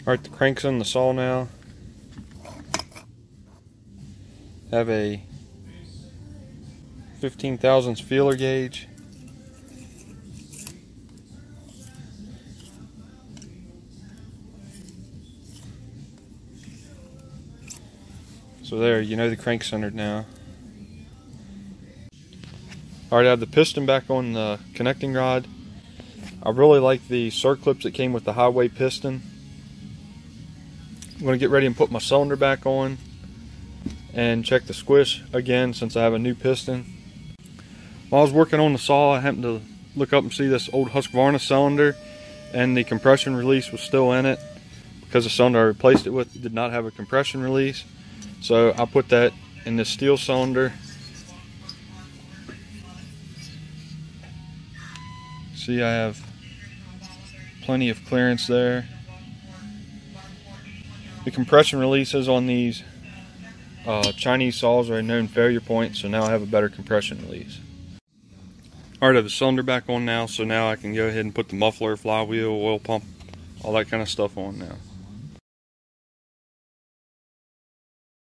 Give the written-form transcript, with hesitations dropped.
Alright, the crank's on the saw now. Have a 15 thousandths feeler gauge. So there, you know the crank's centered now. Alright, I have the piston back on the connecting rod. I really like the circlips that came with the highway piston. I'm going to get ready and put my cylinder back on and check the squish again since I have a new piston. While I was working on the saw, I happened to look up and see this old Husqvarna cylinder, and the compression release was still in it because the cylinder I replaced it with did not have a compression release. So I put that in this steel cylinder. See, I have plenty of clearance there. The compression releases on these Chinese saws are a known failure point, so now I have a better compression release. Alright, I have the cylinder back on now, so now I can go ahead and put the muffler, flywheel, oil pump, all that kind of stuff on now.